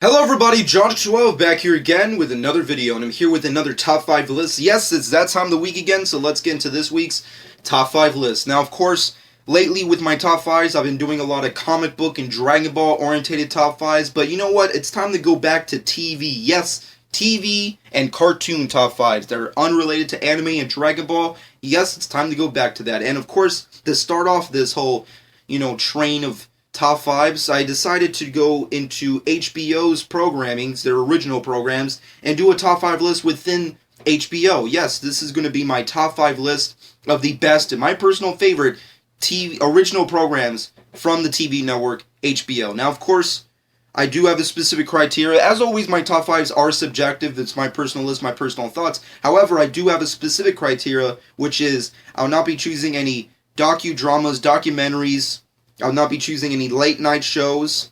Hello everybody, Josh12 back here again with another video, and I'm here with another top 5 list. Yes, it's that time of the week again, so let's get into this week's top 5 list. Now, of course, lately with my top 5s, I've been doing a lot of comic book and Dragon Ball orientated top 5s, but you know what? It's time to go back to TV. Yes, TV and cartoon top 5s that are unrelated to anime and Dragon Ball. Yes, it's time to go back to that. And of course, to start off this whole, train of top 5s, I decided to go into HBO's programmings, their original programs, and do a top 5 list within HBO. Yes, this is going to be my top 5 list of the best and my personal favorite original programs from the TV network HBO. Now, of course, I do have a specific criteria. As always, my top 5s are subjective. It's my personal list, my personal thoughts. However, I do have a specific criteria, which is I'll not be choosing any docudramas, documentaries. I'll not be choosing any late night shows,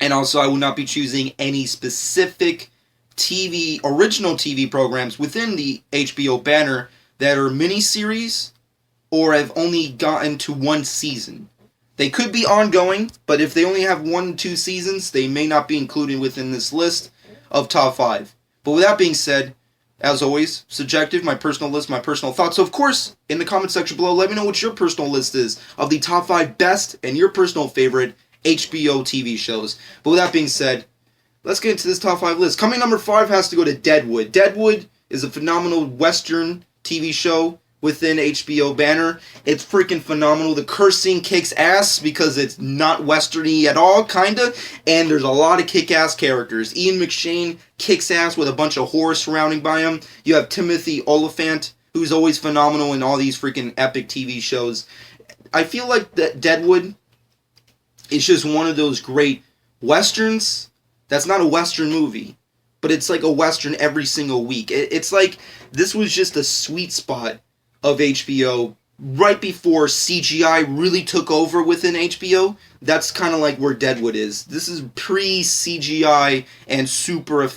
and also I will not be choosing any specific original TV programs within the HBO banner that are miniseries or have only gotten to one season. They could be ongoing, but if they only have 1-2 seasons, they may not be included within this list of top 5. But with that being said, as always, subjective, my personal list, my personal thoughts. So, of course, in the comment section below, let me know what your personal list is of the top 5 best and your personal favorite HBO TV shows. But with that being said, let's get into this top 5 list. Coming number 5 has to go to Deadwood. Deadwood is a phenomenal Western TV show within HBO banner. It's freaking phenomenal. The cursing kicks ass because it's not westerny at all, kinda, and there's a lot of kick-ass characters. Ian McShane kicks ass with a bunch of horror surrounding by him. You have Timothy Olyphant, who's always phenomenal in all these freaking epic TV shows. I feel like that Deadwood is just one of those great westerns that's not a western movie, but it's like a western every single week. It's like this was just a sweet spot of HBO right before CGI really took over within HBO. That's kind of like where Deadwood is. This is pre-CGI and super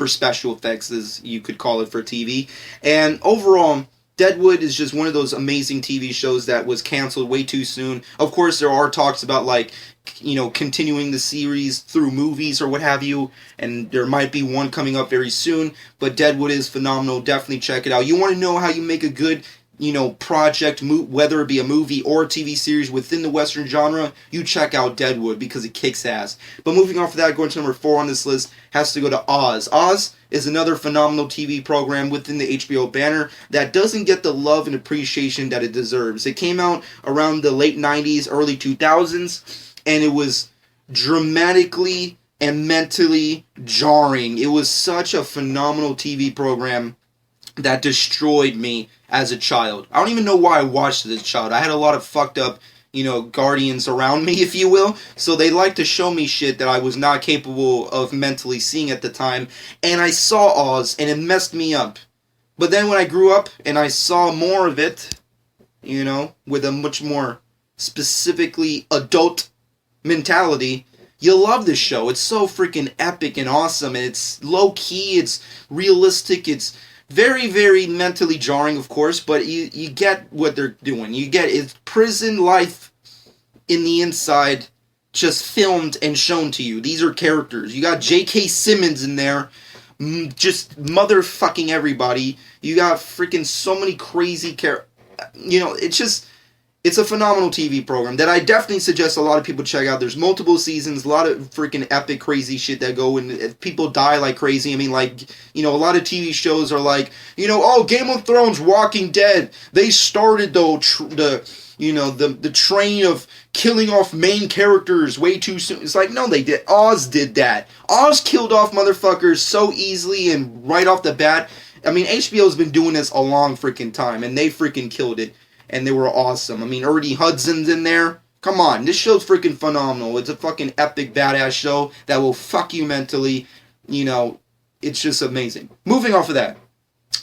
special effects, as you could call it for TV. And overall, Deadwood is just one of those amazing TV shows that was canceled way too soon. Of course, there are talks about continuing the series through movies or what have you, and there might be one coming up very soon, but Deadwood is phenomenal. Definitely check it out. You want to know how you make a good project, whether it be a movie or a TV series within the Western genre, you check out Deadwood because it kicks ass. But moving off of that, going to number 4 on this list has to go to Oz. Oz is another phenomenal TV program within the HBO banner that doesn't get the love and appreciation that it deserves. It came out around the late 90s, early 2000s, and it was dramatically and mentally jarring. It was such a phenomenal TV program that destroyed me as a child. I don't even know why I watched it as a child. I had a lot of fucked up, guardians around me, if you will, so they liked to show me shit that I was not capable of mentally seeing at the time, and I saw Oz, and it messed me up. But then when I grew up, and I saw more of it, with a much more specifically adult mentality, you love this show. It's so freaking epic and awesome, and it's low-key, it's realistic, it's very, very mentally jarring, of course, but you get what they're doing. You get it's prison life in the inside, just filmed and shown to you. These are characters. You got J.K. Simmons in there, just motherfucking everybody. You got freaking so many crazy characters. It's a phenomenal TV program that I definitely suggest a lot of people check out. There's multiple seasons, a lot of freaking epic crazy shit that go in. People die like crazy. I mean, a lot of TV shows are like, Game of Thrones, Walking Dead. They started the train of killing off main characters way too soon. It's like, no, they did. Oz did that. Oz killed off motherfuckers so easily and right off the bat. I mean, HBO's been doing this a long freaking time, and they freaking killed it. And they were awesome. I mean, Ernie Hudson's in there. Come on, this show's freaking phenomenal. It's a fucking epic, badass show that will fuck you mentally. It's just amazing. Moving off of that,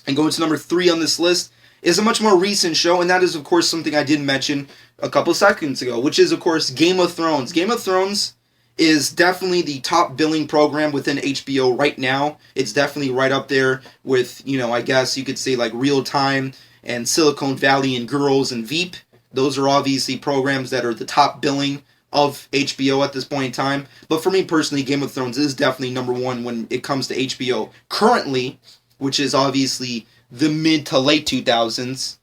and going to number 3 on this list, is a much more recent show, and that is, of course, something I did mention a couple seconds ago, which is, of course, Game of Thrones. Game of Thrones is definitely the top billing program within HBO right now. It's definitely right up there with, I guess you could say like Real Time and Silicon Valley and Girls and Veep. Those are obviously programs that are the top billing of HBO at this point in time. But for me personally, Game of Thrones is definitely number one when it comes to HBO currently, which is obviously the mid to late 2000s.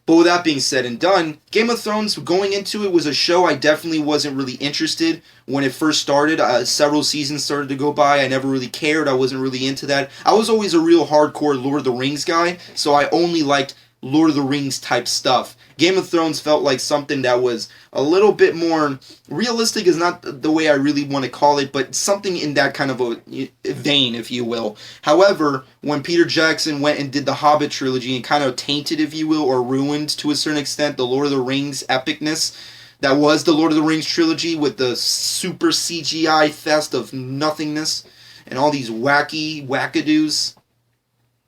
But with that being said and done, Game of Thrones, going into it, was a show I definitely wasn't really interested when it first started. Several seasons started to go by. I never really cared. I wasn't really into that. I was always a real hardcore Lord of the Rings guy, so I only liked Lord of the Rings type stuff. Game of Thrones felt like something that was a little bit more realistic, is not the way I really want to call it, but something in that kind of a vein, if you will. However, when Peter Jackson went and did the Hobbit trilogy and kind of tainted, if you will, or ruined to a certain extent the Lord of the Rings epicness that was the Lord of the Rings trilogy, with the super CGI fest of nothingness and all these wackadoos,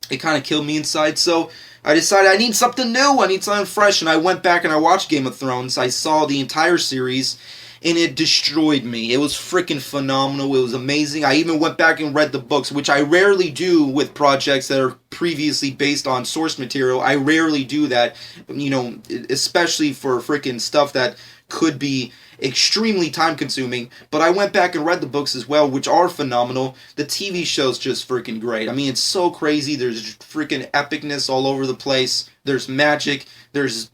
it kind of killed me inside. So I decided I need something new, I need something fresh, and I went back and I watched Game of Thrones. I saw the entire series, and it destroyed me. It was freaking phenomenal. It was amazing. I even went back and read the books, which I rarely do with projects that are previously based on source material. I rarely do that, especially for freaking stuff that could be extremely time consuming. But I went back and read the books as well, which are phenomenal. The TV show's just freaking great. I mean, it's so crazy. There's freaking epicness all over the place. There's magic. There's,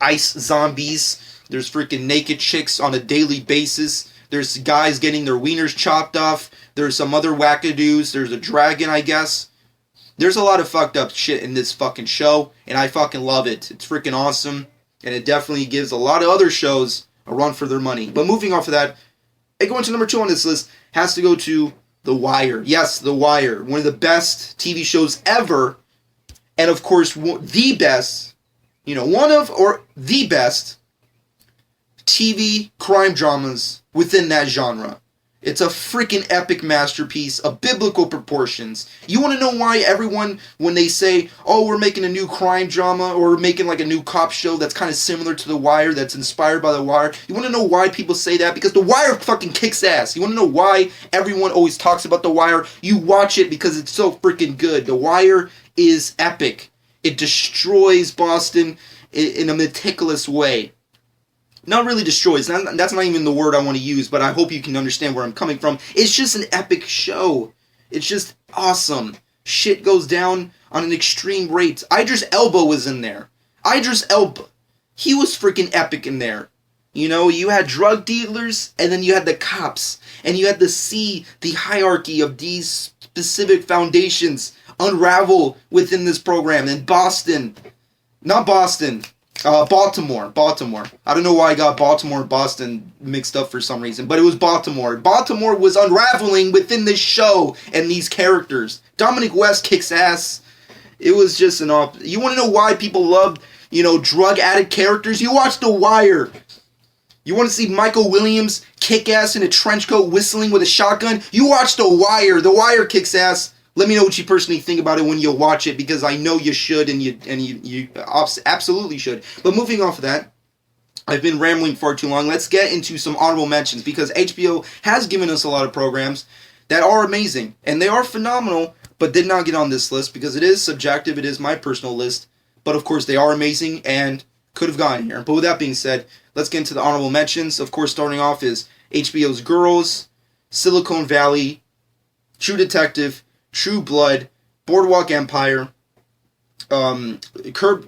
ice zombies. There's freaking naked chicks on a daily basis. There's guys getting their wieners chopped off. There's some other wackadoos. There's a dragon, I guess. There's a lot of fucked up shit in this fucking show, and I fucking love it. It's freaking awesome, and it definitely gives a lot of other shows a run for their money. But moving off of that, going to number 2 on this list has to go to The Wire. Yes, The Wire. One of the best TV shows ever. And of course, the best, one of or the best TV crime dramas within that genre. It's a freaking epic masterpiece of biblical proportions. You want to know why everyone, when they say, oh, we're making a new crime drama, or we're making like a new cop show that's kind of similar to The Wire, that's inspired by The Wire, you want to know why people say that? Because The Wire fucking kicks ass. You want to know why everyone always talks about The Wire? You watch it because it's so freaking good. The Wire is epic. It destroys Boston in a meticulous way. Not really destroys. That's not even the word I want to use, but I hope you can understand where I'm coming from. It's just an epic show. It's just awesome. Shit goes down on an extreme rate. Idris Elba was in there. Idris Elba. He was freaking epic in there. You had drug dealers, and then you had the cops. And you had to see the hierarchy of these specific foundations unravel within this program. And Baltimore. I don't know why I got Baltimore and Boston mixed up for some reason, but it was Baltimore. Baltimore was unraveling within this show and these characters. Dominic West kicks ass. It was just you want to know why people love, drug addict characters? You watch The Wire. You want to see Michael Williams kick ass in a trench coat whistling with a shotgun? You watch The Wire. The Wire kicks ass. Let me know what you personally think about it when you watch it, because I know you should, and you absolutely should. But moving off of that, I've been rambling far too long. Let's get into some honorable mentions, because HBO has given us a lot of programs that are amazing, and they are phenomenal, but did not get on this list because it is subjective. It is my personal list, but of course they are amazing and could have gone here. But with that being said, let's get into the honorable mentions. Of course, starting off is HBO's Girls, Silicon Valley, True Detective, True Blood, Boardwalk Empire, Curb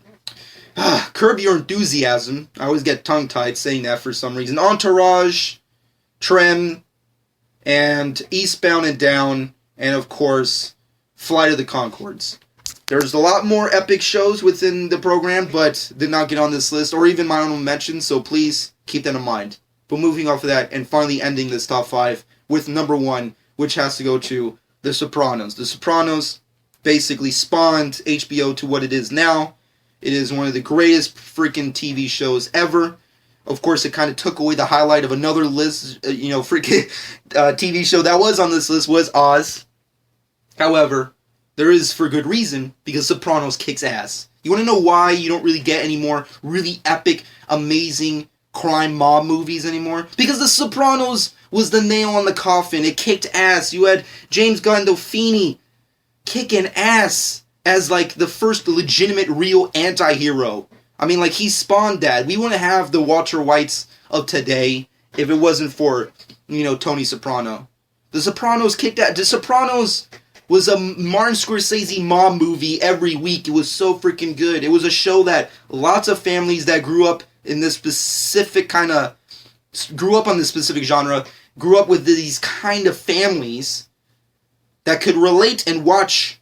Your Enthusiasm. I always get tongue-tied saying that for some reason. Entourage, Trem, and Eastbound and Down, and of course, Flight of the Conchords. There's a lot more epic shows within the program, but did not get on this list, or even my own mention, so please keep that in mind. But moving off of that, and finally ending this top 5 with number 1, which has to go to The Sopranos. The Sopranos basically spawned HBO to what it is now. It is one of the greatest freaking TV shows ever. Of course, it kind of took away the highlight of another list, freaking TV show that was on this list was Oz. However, there is for good reason, because Sopranos kicks ass. You want to know why you don't really get any more really epic, amazing crime mob movies anymore? Because The Sopranos was the nail on the coffin. It kicked ass. You had James Gandolfini kicking ass as like the first legitimate real anti-hero. I mean, like, he spawned that. We want to have the Walter Whites of today if it wasn't for, Tony Soprano. The Sopranos kicked out. The Sopranos was a Martin Scorsese mob movie every week. It was so freaking good. It was a show that lots of families that grew up in this specific grew up on this specific genre, grew up with these kind of families that could relate and watch,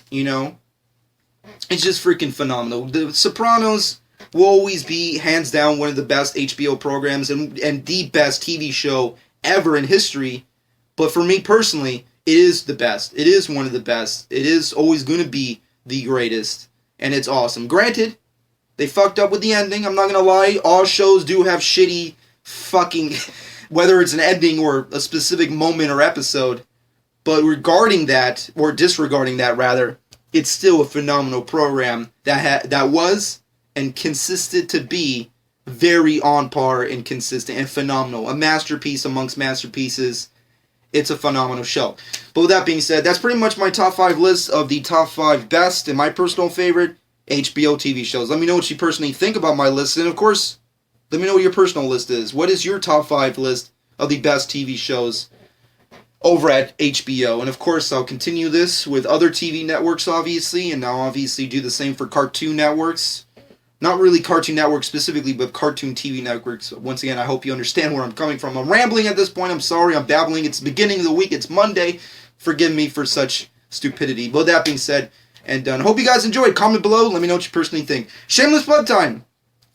It's just freaking phenomenal. The Sopranos will always be, hands down, one of the best HBO programs and the best TV show ever in history. But for me personally, it is the best. It is one of the best. It is always going to be the greatest. And it's awesome. Granted, they fucked up with the ending. I'm not going to lie. All shows do have shitty fucking, whether it's an ending or a specific moment or episode. But regarding that, or disregarding that rather, it's still a phenomenal program that was and consisted to be very on par and consistent and phenomenal. A masterpiece amongst masterpieces. It's a phenomenal show. But with that being said, that's pretty much my top 5 list of the top 5 best and my personal favorite HBO TV shows. Let me know what you personally think about my list. And of course, let me know what your personal list is. What is your top 5 list of the best TV shows over at HBO? And of course, I'll continue this with other TV networks, obviously. And I'll obviously do the same for Cartoon Networks. Not really Cartoon Network specifically, but cartoon TV networks. Once again, I hope you understand where I'm coming from. I'm rambling at this point. I'm sorry. I'm babbling. It's the beginning of the week. It's Monday. Forgive me for such stupidity. But with that being said and done, hope you guys enjoyed. Comment below. Let me know what you personally think. Shameless plug time.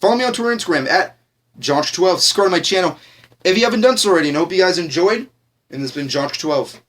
Follow me on Twitter and Instagram at Josh12. Subscribe to my channel if you haven't done so already. And I hope you guys enjoyed. And this has been Josh12.